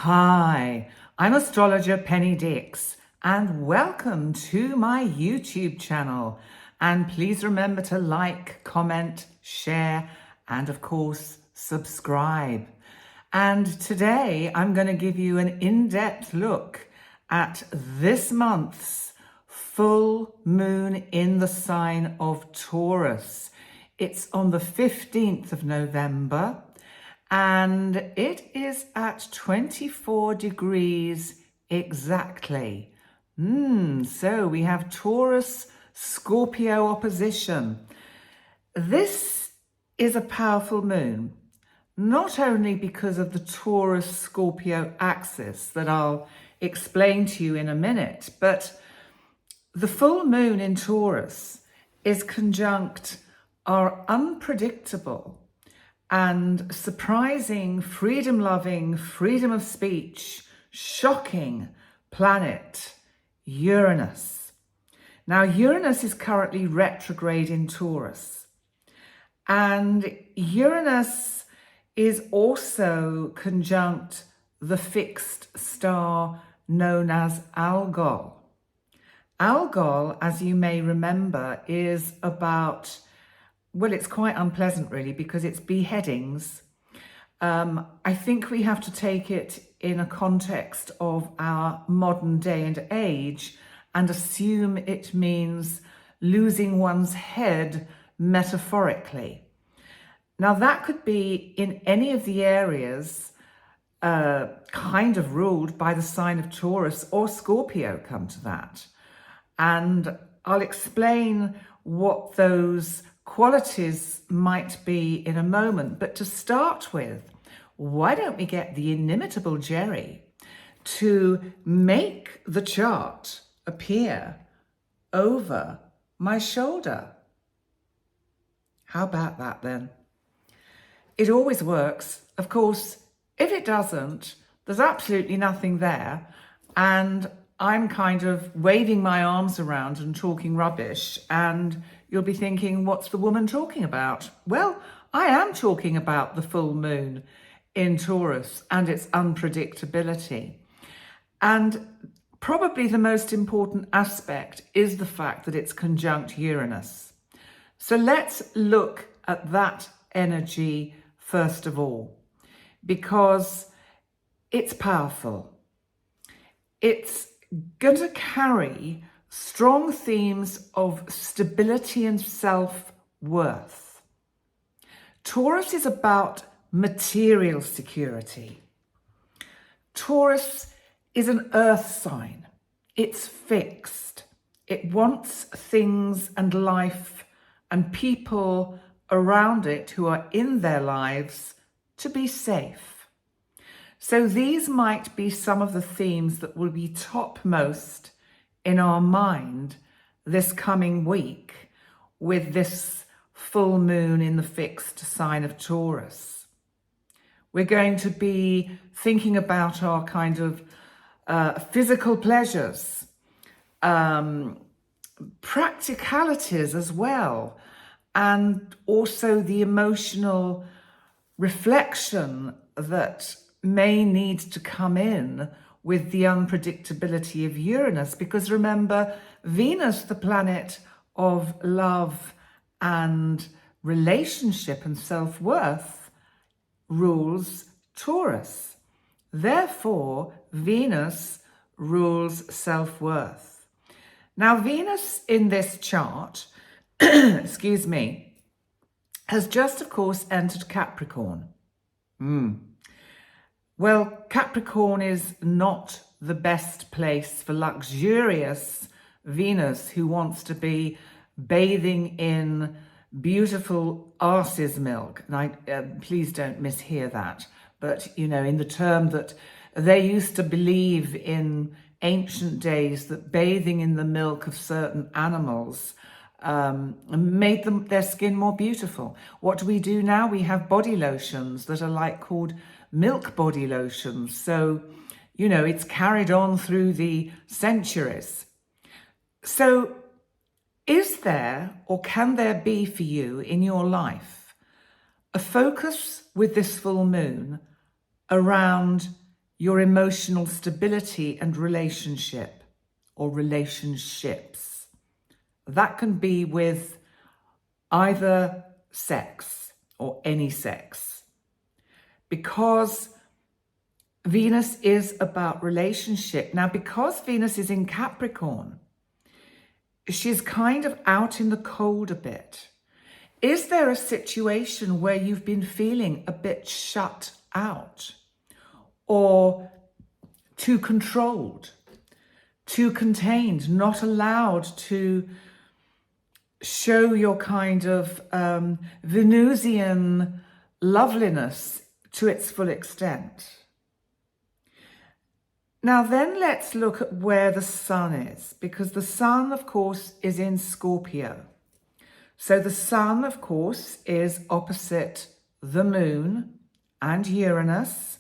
Hi, I'm Astrologer Penny Dix and welcome to my YouTube channel. And please remember to like, comment, share, and of course, subscribe. And today I'm going to give you an in-depth look at this month's full moon in the sign of Taurus. It's on the 15th of November. And it is at 24 degrees exactly. So we have Taurus Scorpio opposition. This is a powerful moon, not only because of the Taurus Scorpio axis that I'll explain to you in a minute, but the full moon in Taurus is conjunct our unpredictable and surprising, freedom-loving, freedom of speech, shocking planet, Uranus. Now, Uranus is currently retrograde in Taurus. And Uranus is also conjunct the fixed star known as Algol. Algol, as you may remember, is about, well, it's quite unpleasant really because it's beheadings. I think we have to take it in a context of our modern day and age and assume it means losing one's head metaphorically. Now that could be in any of the areas kind of ruled by the sign of Taurus or Scorpio, come to that. And I'll explain what those qualities might be in a moment. But to start with, why don't we get the inimitable Jerry to make the chart appear over my shoulder? How about that then? It always works. Of course, if it doesn't, there's absolutely nothing there. And I'm kind of waving my arms around and talking rubbish, and you'll be thinking, what's the woman talking about? Well, I am talking about the full moon in Taurus and its unpredictability. And probably the most important aspect is the fact that it's conjunct Uranus. So let's look at that energy first of all, because it's powerful. It's going to carry strong themes of stability and self-worth. Taurus is about material security. Taurus is an earth sign. It's fixed. It wants things and life and people around it who are in their lives to be safe. So these might be some of the themes that will be topmost in our mind this coming week with this full moon in the fixed sign of Taurus. We're going to be thinking about our kind of physical pleasures, practicalities as well, and also the emotional reflection that may need to come in with the unpredictability of Uranus, because remember, Venus, the planet of love and relationship and self-worth, rules Taurus. Therefore, Venus rules self-worth. Now, Venus in this chart, excuse me, has just, of course, entered Capricorn. Well, Capricorn is not the best place for luxurious Venus who wants to be bathing in beautiful arse's milk. And please don't mishear that. But, you know, in the term that they used to believe in ancient days that bathing in the milk of certain animals made their skin more beautiful. What do we do now? We have body lotions that are called milk body lotions. So, you know, it's carried on through the centuries. So is there, or can there be for you in your life, a focus with this full moon around your emotional stability and relationship or relationships. That can be with either sex or any sex, because Venus is about relationship. Now, because Venus is in Capricorn, she's kind of out in the cold a bit. Is there a situation where you've been feeling a bit shut out, or too controlled, too contained, not allowed to show your kind of Venusian loveliness to its full extent? Now then, let's look at where the sun is, because the sun, of course, is in Scorpio. So the sun, of course, is opposite the moon and Uranus.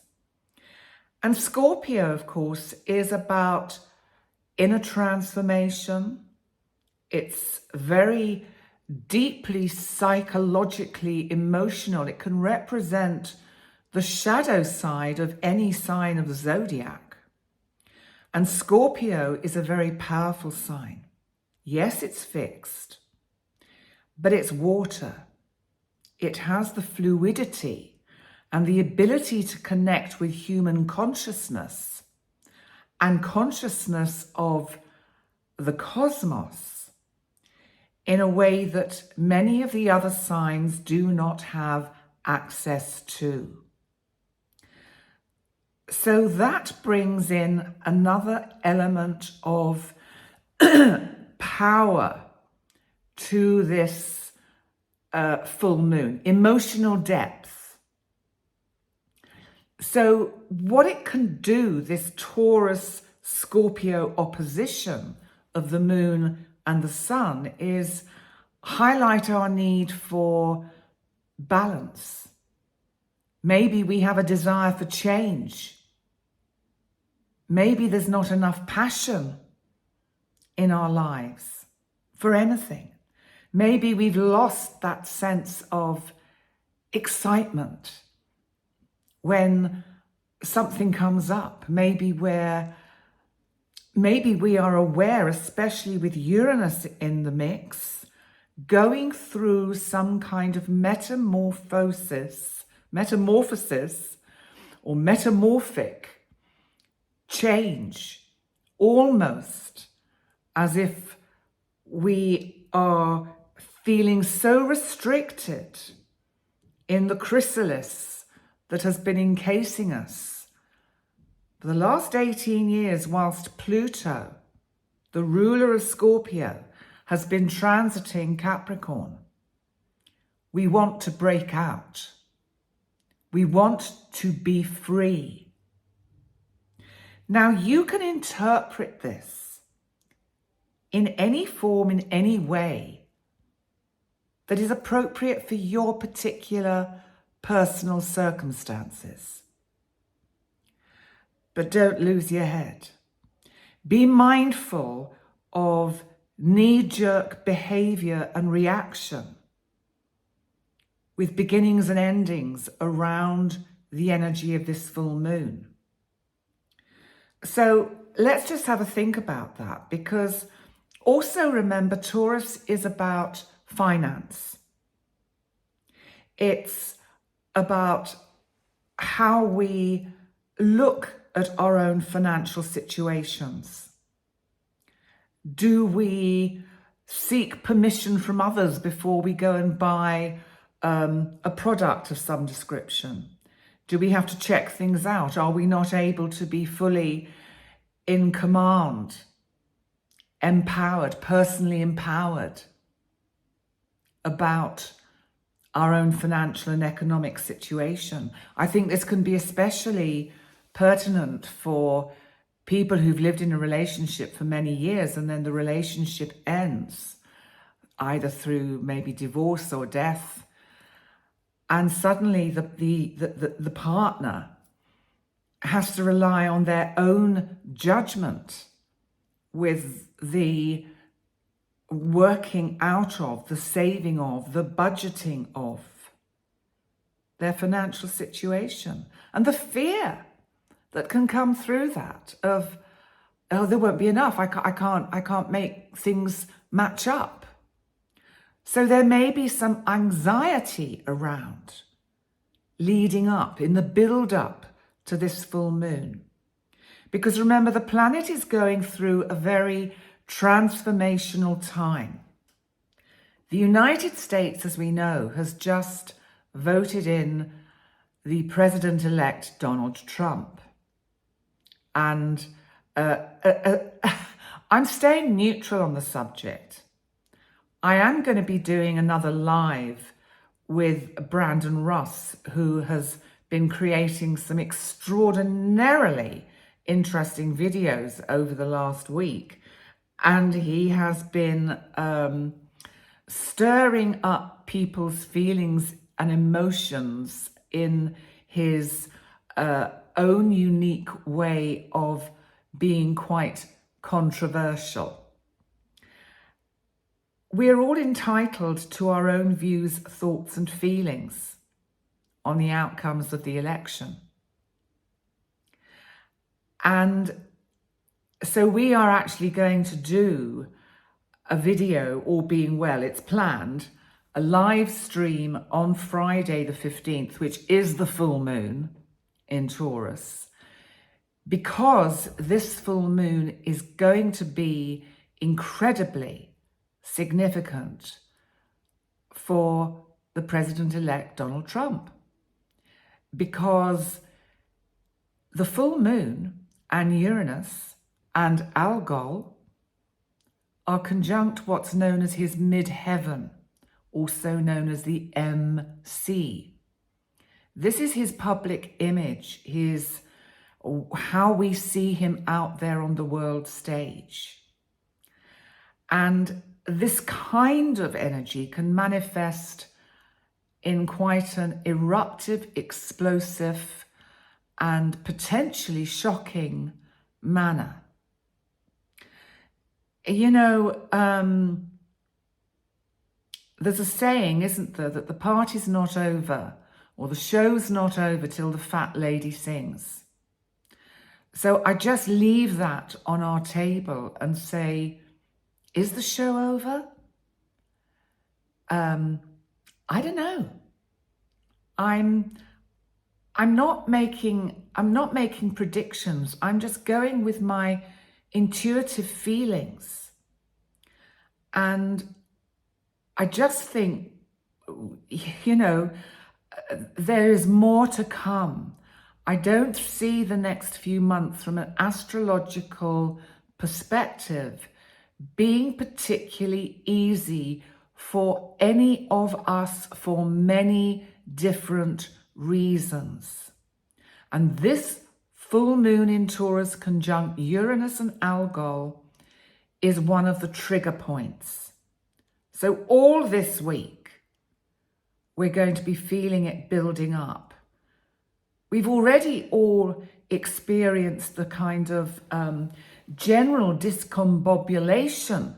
And Scorpio, of course, is about inner transformation. It's very deeply psychologically emotional. It can represent the shadow side of any sign of the zodiac. And Scorpio is a very powerful sign. Yes, it's fixed, but it's water. It has the fluidity and the ability to connect with human consciousness and consciousness of the cosmos in a way that many of the other signs do not have access to. So that brings in another element of power to this full moon, emotional depth. So what it can do, this Taurus Scorpio opposition of the moon and the sun, is highlight our need for balance. Maybe we have a desire for change. Maybe there's not enough passion in our lives for anything. Maybe we've lost that sense of excitement when something comes up. Maybe we are aware, especially with Uranus in the mix, going through some kind of metamorphosis or metamorphic change, almost as if we are feeling so restricted in the chrysalis that has been encasing us for the last 18 years, whilst Pluto, the ruler of Scorpio, has been transiting Capricorn. We want to break out. We want to be free. Now, you can interpret this in any form, in any way that is appropriate for your particular personal circumstances. But don't lose your head. Be mindful of knee-jerk behavior and reaction with beginnings and endings around the energy of this full moon. So let's just have a think about that, because also remember, Taurus is about finance. It's about how we look at our own financial situations. Do we seek permission from others before we go and buy a product of some description? Do we have to check things out? Are we not able to be fully in command, empowered, personally empowered about our own financial and economic situation? I think this can be especially pertinent for people who've lived in a relationship for many years and then the relationship ends, either through maybe divorce or death, and suddenly the partner has to rely on their own judgment with the working out of, the saving of, the budgeting of their financial situation. And the fear that can come through that of, oh, there won't be enough. I can't make things match up. So there may be some anxiety around leading up, in the build-up to this full moon. Because remember, the planet is going through a very transformational time. The United States, as we know, has just voted in the president-elect Donald Trump. And I'm staying neutral on the subject. I am going to be doing another live with Brandon Ross, who has been creating some extraordinarily interesting videos over the last week. And he has been stirring up people's feelings and emotions in his own unique way of being quite controversial. We're all entitled to our own views, thoughts, and feelings on the outcomes of the election. And so we are actually going to do a video, all being well, it's planned, a live stream on Friday the 15th, which is the full moon in Taurus, because this full moon is going to be incredibly significant for the president-elect Donald Trump. Because the full moon and Uranus and Algol are conjunct what's known as his midheaven, also known as the MC. This is his public image, how we see him out there on the world stage. And this kind of energy can manifest in quite an eruptive, explosive, and potentially shocking manner. You know, there's a saying, isn't there, that the party's not over or the show's not over till the fat lady sings. So I just leave that on our table and say, is the show over? I don't know. I'm not making predictions. I'm just going with my intuitive feelings. And I just think, you know, there is more to come. I don't see the next few months from an astrological perspective being particularly easy for any of us for many different reasons. And this full moon in Taurus conjunct Uranus and Algol is one of the trigger points. So all this week, we're going to be feeling it building up. We've already all experienced the kind of general discombobulation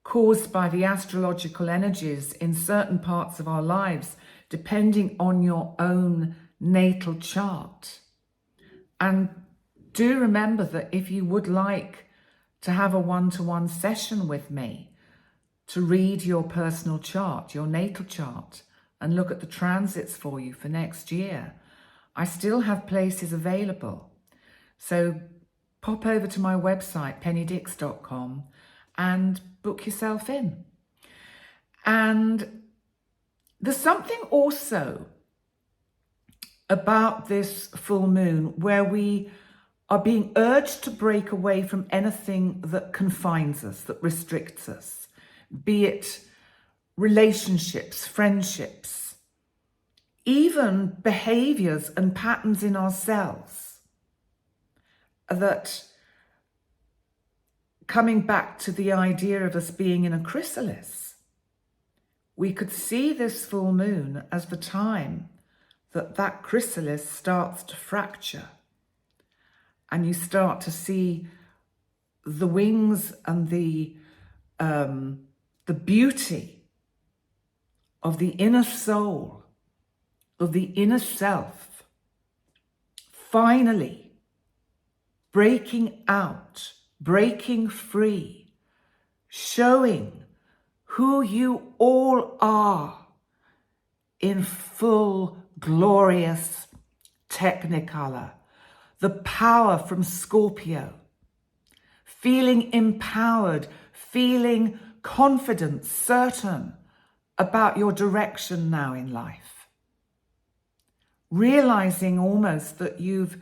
caused by the astrological energies in certain parts of our lives, depending on your own natal chart. And do remember that if you would like to have a one-to-one session with me to read your personal chart, your natal chart, and look at the transits for you for next year, I still have places available. So pop over to my website, pennydix.com, and book yourself in. And there's something also about this full moon where we are being urged to break away from anything that confines us, that restricts us, be it relationships, friendships, even behaviors and patterns in ourselves, that coming back to the idea of us being in a chrysalis, we could see this full moon as the time that chrysalis starts to fracture, and you start to see the wings and the beauty of the inner soul, of the inner self, finally breaking out, breaking free, showing who you all are in full, glorious technicolor. The power from Scorpio. Feeling empowered, feeling confident, certain about your direction now in life. Realizing almost that you've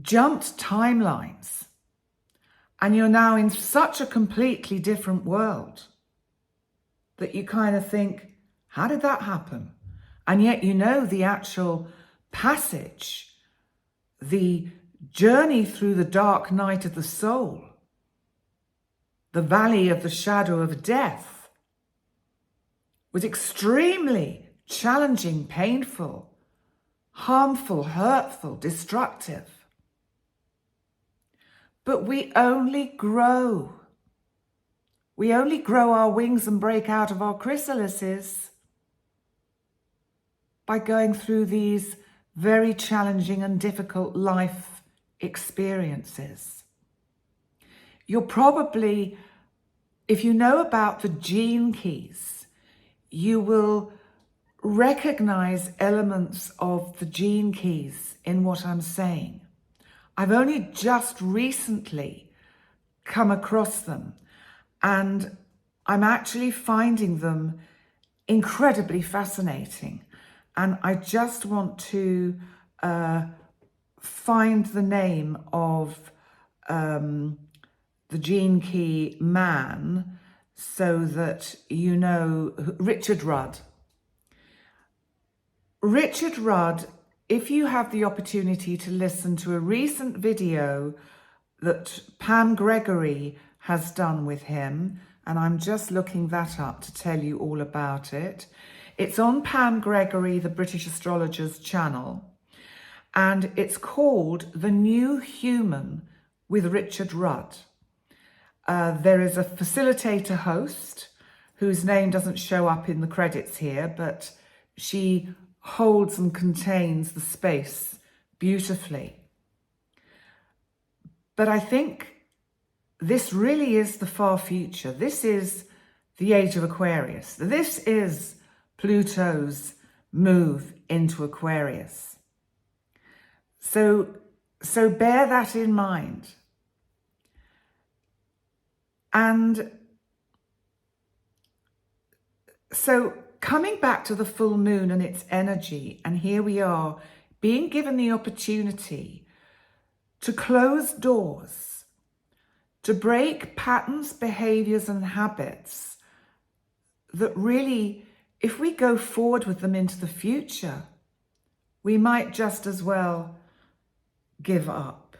jumped timelines and you're now in such a completely different world that you kind of think, how did that happen? And yet you know the actual passage, the journey through the dark night of the soul, the valley of the shadow of death, was extremely challenging, painful, harmful, hurtful, destructive. But we only grow. We only grow our wings and break out of our chrysalises by going through these very challenging and difficult life experiences. You're probably, if you know about the gene keys, you will recognize elements of the gene keys in what I'm saying. I've only just recently come across them, and I'm actually finding them incredibly fascinating. And I just want to find the name of the gene key man so that you know. Richard Rudd. Richard Rudd, if you have the opportunity to listen to a recent video that Pam Gregory has done with him, and I'm just looking that up to tell you all about it. It's on Pam Gregory, the British astrologer's channel, and it's called The New Human with Richard Rudd. There is a facilitator host whose name doesn't show up in the credits here, but she holds and contains the space beautifully. But I think this really is the far future. This is the age of Aquarius. This is Pluto's move into Aquarius. So bear that in mind. And so coming back to the full moon and its energy, and here we are being given the opportunity to close doors, to break patterns, behaviors, and habits that really, if we go forward with them into the future, we might just as well give up.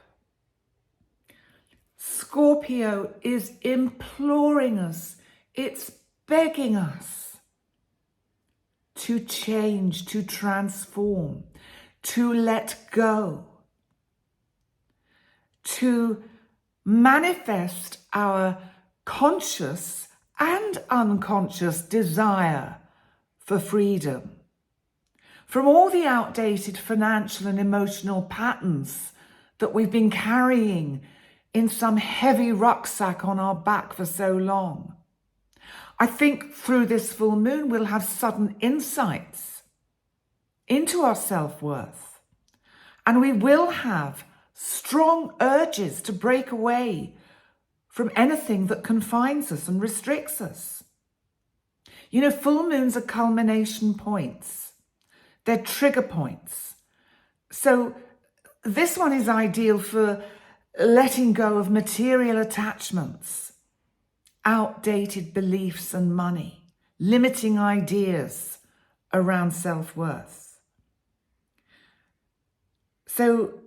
Scorpio is imploring us, it's begging us to change, to transform, to let go, to manifest our conscious and unconscious desire for freedom from all the outdated financial and emotional patterns that we've been carrying in some heavy rucksack on our back for so long. I think through this full moon, we'll have sudden insights into our self-worth, and we will have strong urges to break away from anything that confines us and restricts us. You know, full moons are culmination points. They're trigger points. So this one is ideal for letting go of material attachments, outdated beliefs and money, limiting ideas around self-worth. So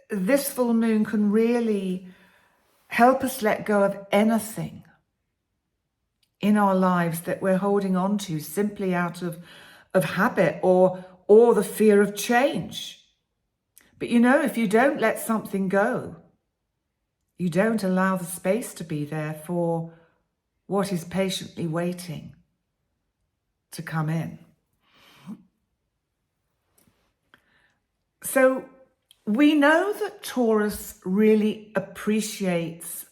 this full moon can really help us let go of anything in our lives that we're holding on to simply out of habit or the fear of change. But you know, if you don't let something go, you don't allow the space to be there for what is patiently waiting to come in. So We know that Taurus really appreciates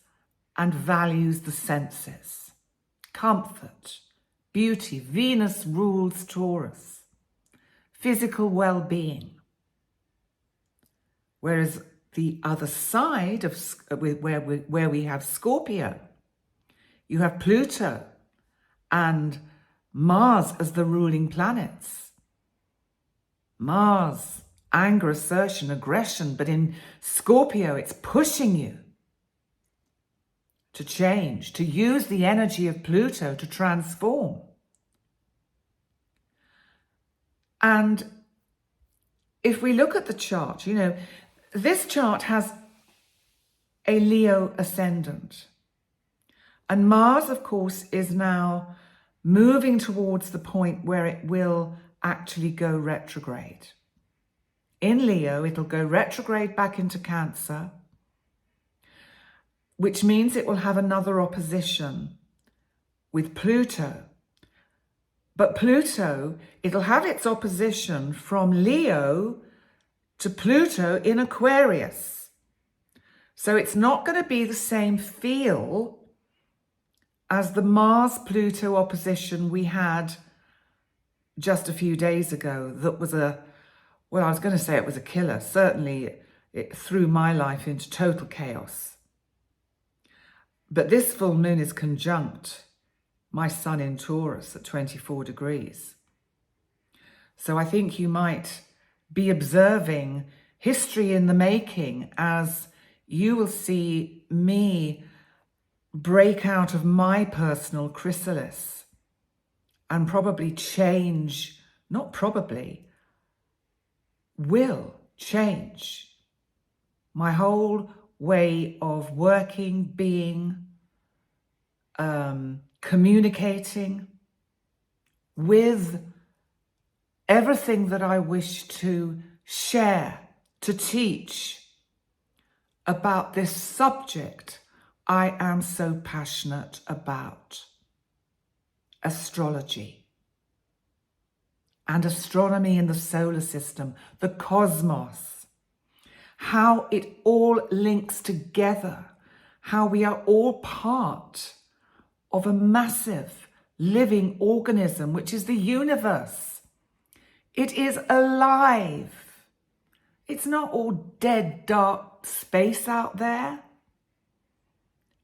and values the senses, comfort, beauty. Venus rules Taurus, physical well-being. Whereas the other side of where we have Scorpio, you have Pluto and Mars as the ruling planets. Mars, anger, assertion, aggression, but in Scorpio, it's pushing you to change, to use the energy of Pluto to transform. And if we look at the chart, you know, this chart has a Leo ascendant. And Mars, of course, is now moving towards the point where it will actually go retrograde. In Leo, it'll go retrograde back into Cancer, which means it will have another opposition with Pluto. But Pluto, it'll have its opposition from Leo to Pluto in Aquarius. So it's not going to be the same feel as the Mars-Pluto opposition we had just a few days ago. That was I was going to say it was a killer. Certainly it threw my life into total chaos. But this full moon is conjunct my sun in Taurus at 24 degrees. So I think you might be observing history in the making as you will see me break out of my personal chrysalis and probably change, not probably, will change my whole way of working, being, communicating with everything that I wish to share, to teach about this subject I am so passionate about. Astrology and astronomy in the solar system, the cosmos, how it all links together, how we are all part of a massive living organism, which is the universe. It is alive. It's not all dead, dark space out there.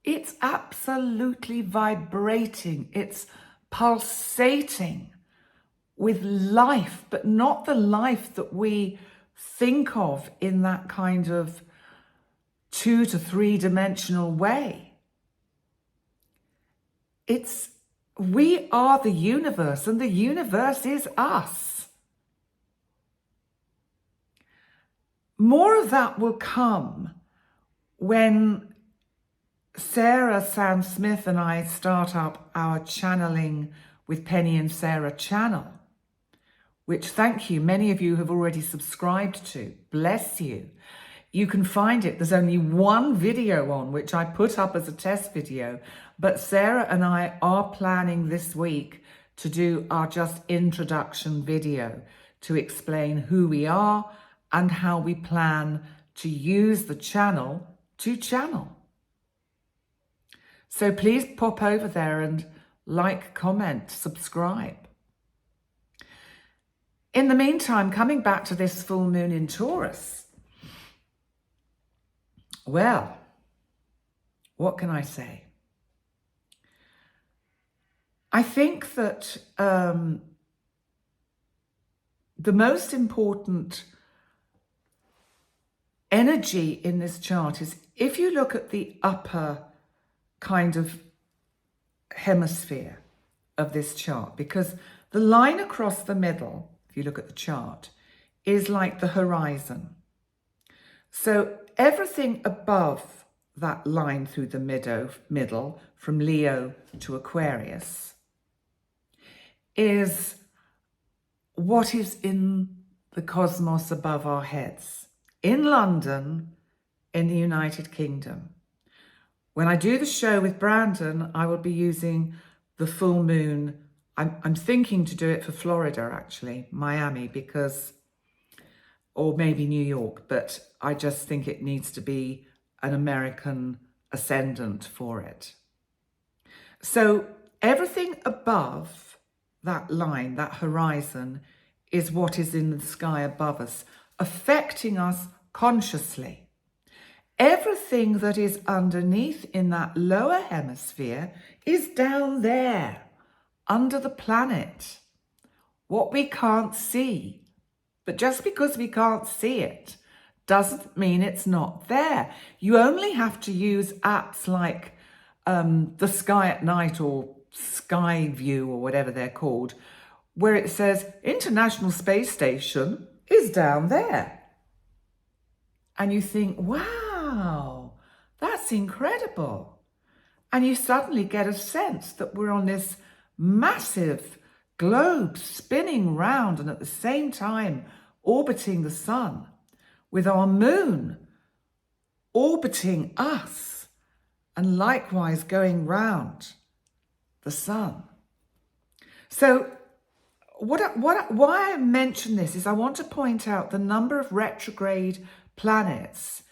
It's absolutely vibrating. It's pulsating with life, but not the life that we think of in that kind of 2 to 3 dimensional way. We are the universe, and the universe is us. More of that will come when Sarah Sam Smith and I start up our Channeling with Penny and Sarah channel, which, thank you, many of you have already subscribed to. Bless you. You can find it. There's only one video on, which I put up as a test video, but Sarah and I are planning this week to do our just introduction video to explain who we are and how we plan to use the channel to channel. So please pop over there and like, comment, subscribe. In the meantime, coming back to this full moon in Taurus, well, what can I say? I think that the most important energy in this chart is, if you look at the upper kind of hemisphere of this chart, because the line across the middle, if you look at the chart, is like the horizon. So everything above that line through the middle, from Leo to Aquarius, is what is in the cosmos above our heads. In London, in the United Kingdom. When I do the show with Brandon, I will be using the full moon. I'm thinking to do it for Florida, actually, Miami, because or maybe New York, but I just think it needs to be an American ascendant for it. So everything above that line, that horizon, is what is in the sky above us, affecting us consciously. Everything that is underneath in that lower hemisphere is down there, under the planet, what we can't see. But just because we can't see it doesn't mean it's not there. You only have to use apps like the Sky at Night or Sky View or whatever they're called, where it says International Space Station is down there. And you think, wow, that's incredible. And you suddenly get a sense that we're on this massive globe spinning round and at the same time orbiting the sun, with our moon orbiting us and likewise going round the sun. So why I mention this is I want to point out the number of retrograde planets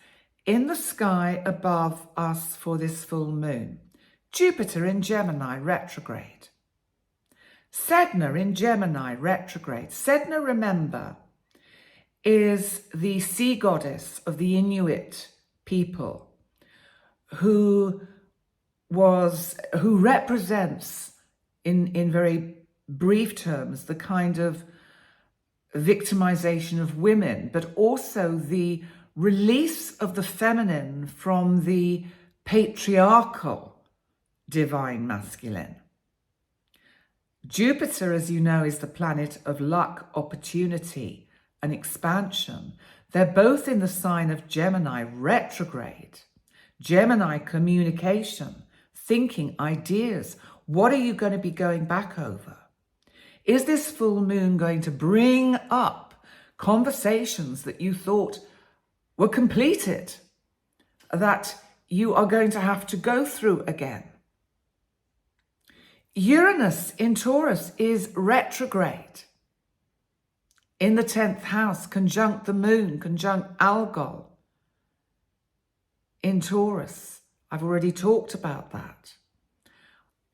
in the sky above us for this full moon. Jupiter in Gemini, retrograde. Sedna in Gemini, retrograde. Sedna, remember, is the sea goddess of the Inuit people who represents, in very brief terms, the kind of victimization of women, but also the release of the feminine from the patriarchal divine masculine. Jupiter, as you know, is the planet of luck, opportunity, and expansion. They're both in the sign of Gemini, retrograde. Gemini, communication, thinking, ideas. What are you going to be going back over? Is this full moon going to bring up conversations that you thought were completed, that you are going to have to go through again? Uranus in Taurus is retrograde. In the 10th house, conjunct the moon, conjunct Algol in Taurus. I've already talked about that.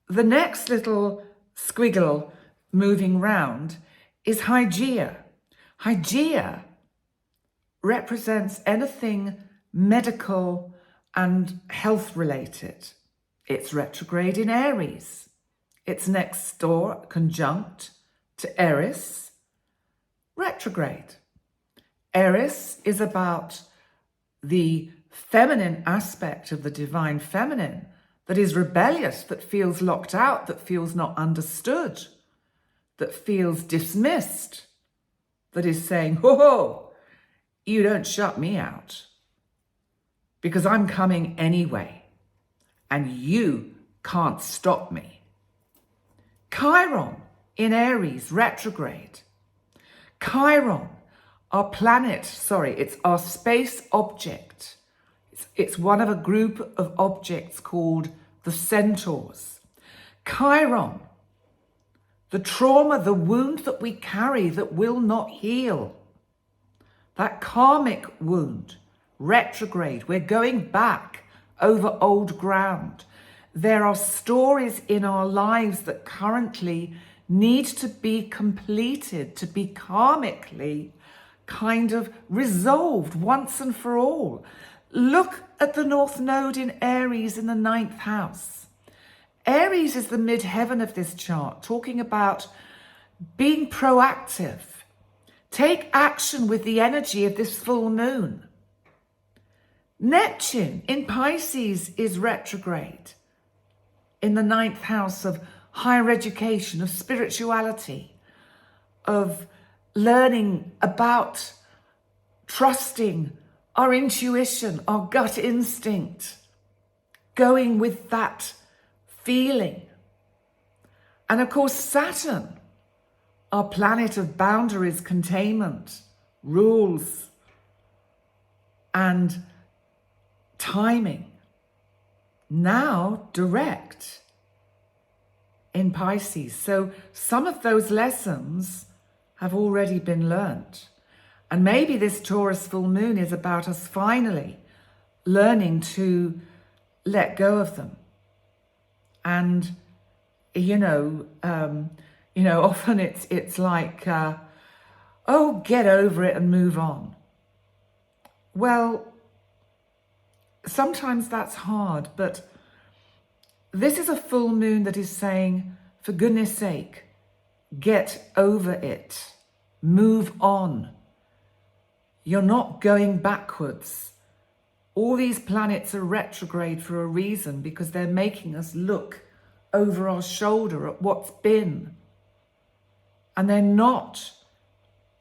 The next little squiggle moving round is Hygeia. Hygeia represents anything medical and health related. It's retrograde in Aries. It's next door, conjunct to Eris, retrograde. Eris is about the feminine aspect of the divine feminine that is rebellious, that feels locked out, that feels not understood, that feels dismissed, that is saying, whoa, you don't shut me out because I'm coming anyway and you can't stop me. Chiron in Aries, retrograde. Chiron, our it's our space object. It's one of a group of objects called the Centaurs. Chiron, the trauma, the wound that we carry that will not heal. That karmic wound, retrograde. We're going back over old ground. There are stories in our lives that currently need to be completed, to be karmically kind of resolved once and for all. Look at the North Node in Aries in the 9th house. Aries is the midheaven of this chart, talking about being proactive. Take action with the energy of this full moon. Neptune in Pisces is retrograde in the 9th house of higher education, of spirituality, of learning about trusting our intuition, our gut instinct, going with that feeling. And of course, Saturn, our planet of boundaries, containment, rules, and timing, now direct in Pisces. So some of those lessons have already been learnt. And maybe this Taurus full moon is about us finally learning to let go of them. And, often it's like, oh, get over it and move on. Well, sometimes that's hard, but this is a full moon that is saying, for goodness sake, get over it, move on. You're not going backwards. All these planets are retrograde for a reason, because they're making us look over our shoulder at what's been. And they're not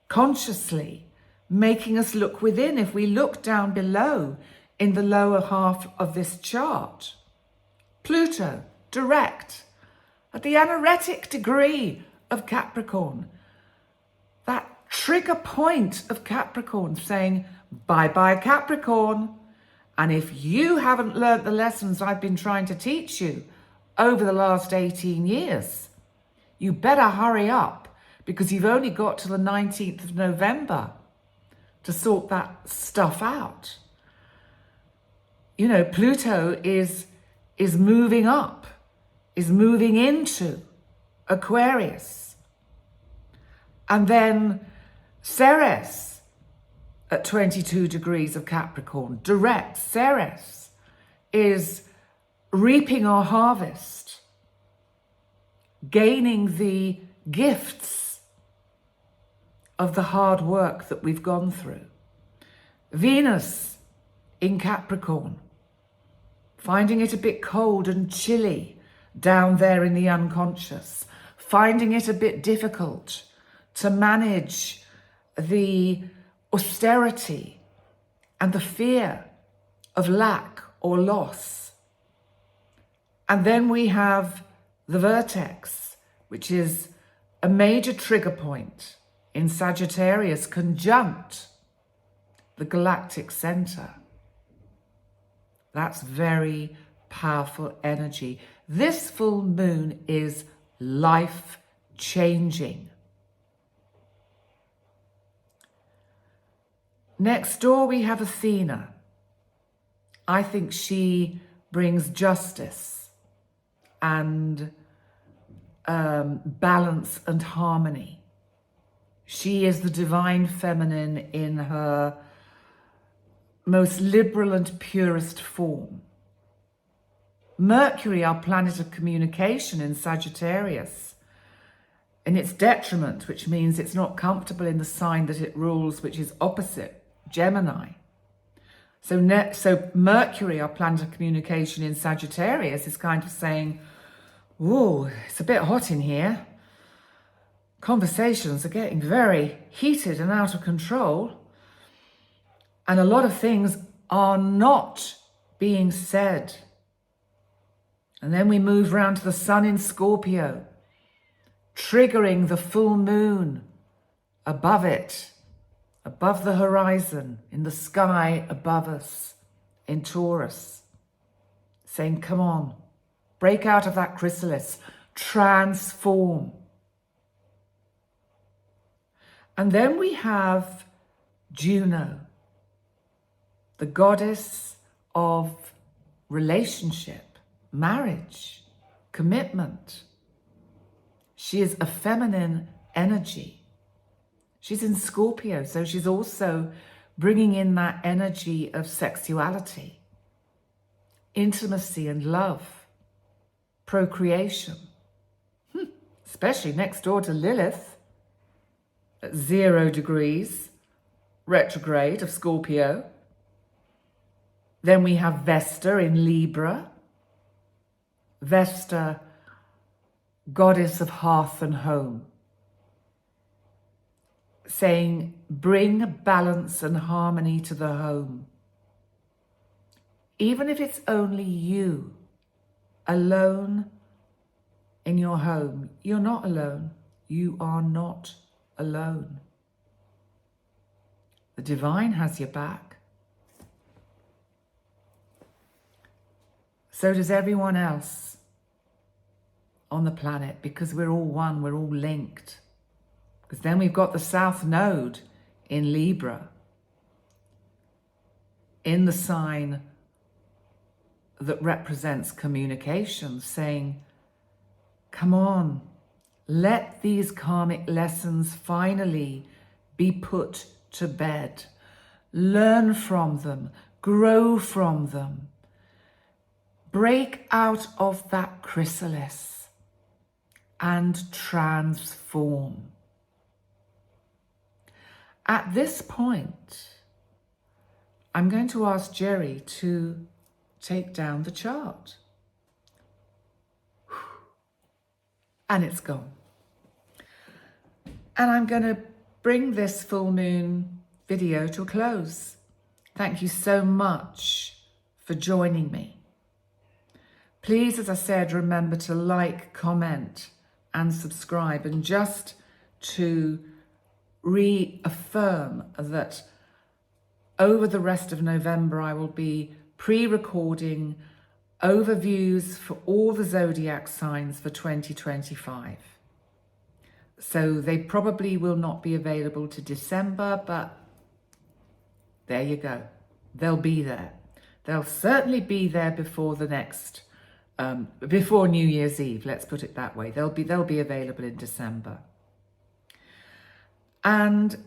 consciously making us look within. If we look down below in the lower half of this chart, Pluto, direct, at the anaretic degree of Capricorn, that trigger point of Capricorn saying, bye-bye Capricorn. And if you haven't learnt the lessons I've been trying to teach you over the last 18 years, you better hurry up, because you've only got to the 19th of November to sort that stuff out. Pluto is moving up, is moving into Aquarius. And then Ceres at 22 degrees of Capricorn, direct. Ceres is reaping our harvest, gaining the gifts of the hard work that we've gone through. Venus in Capricorn, finding it a bit cold and chilly down there in the unconscious, finding it a bit difficult to manage the austerity and the fear of lack or loss. And then we have the vertex, which is a major trigger point in Sagittarius, conjunct the galactic center. That's very powerful energy. This full moon is life-changing. Next door we have Athena. I think she brings justice and balance and harmony. She is the divine feminine in her most liberal and purest form. Mercury, our planet of communication in Sagittarius, in its detriment, which means it's not comfortable in the sign that it rules, which is opposite, Gemini. So Mercury, our planet of communication in Sagittarius, is kind of saying, whoa, it's a bit hot in here. Conversations are getting very heated and out of control. And a lot of things are not being said. And then we move around to the sun in Scorpio, triggering the full moon above it, above the horizon, in the sky above us, in Taurus, saying, come on, break out of that chrysalis, transform. And then we have Juno, the goddess of relationship, marriage, commitment. She is a feminine energy. She's in Scorpio, so she's also bringing in that energy of sexuality, intimacy and love, procreation, especially next door to Lilith at 0 degrees, retrograde of Scorpio. Then we have Vesta in Libra. Vesta, goddess of hearth and home, saying, bring balance and harmony to the home. Even if it's only you alone in your home, you're not alone. You are not alone. The divine has your back. So does everyone else on the planet, because we're all one, we're all linked. Because then we've got the South Node in Libra, in the sign that represents communication, saying, come on, let these karmic lessons finally be put to bed. Learn from them, grow from them. Break out of that chrysalis and transform. At this point, I'm going to ask Jerry to take down the chart. And it's gone. And I'm going to bring this full moon video to a close. Thank you so much for joining me. Please, as I said, remember to like, comment, and subscribe. And just to reaffirm that over the rest of November, I will be pre-recording overviews for all the zodiac signs for 2025. So they probably will not be available to December, but there you go. They'll be there. They'll certainly be there before the next, before New Year's Eve, let's put it that way. They'll be available in December. And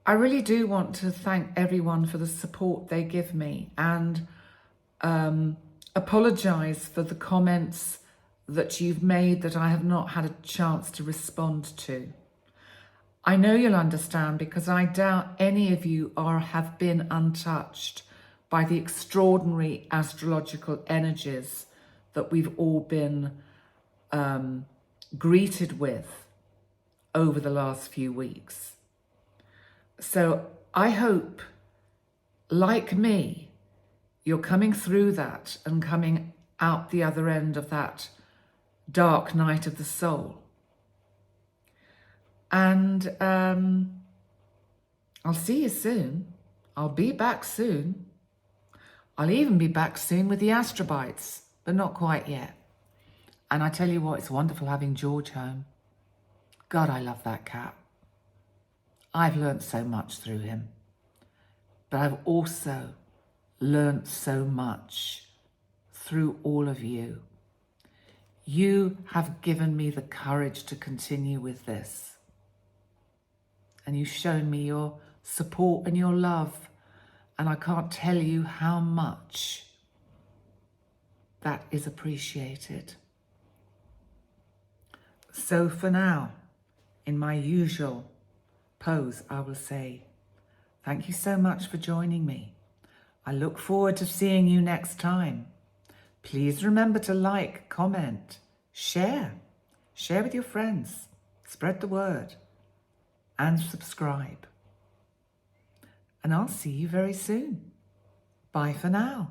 I really do want to thank everyone for the support they give me, and apologize for the comments that you've made that I have not had a chance to respond to. I know you'll understand, because I doubt any of you have been untouched by the extraordinary astrological energies that we've all been greeted with over the last few weeks. So I hope, like me, you're coming through that and coming out the other end of that dark night of the soul. And I'll see you soon. I'll be back soon. I'll even be back soon with the Astrobites, but not quite yet. And I tell you what, it's wonderful having George home. God, I love that cat. I've learnt so much through him, but I've also learnt so much through all of you. You have given me the courage to continue with this. And you've shown me your support and your love. And I can't tell you how much that is appreciated. So for now, in my usual pose, I will say, thank you so much for joining me. I look forward to seeing you next time. Please remember to like, comment, share with your friends, spread the word, and subscribe. And I'll see you very soon. Bye for now.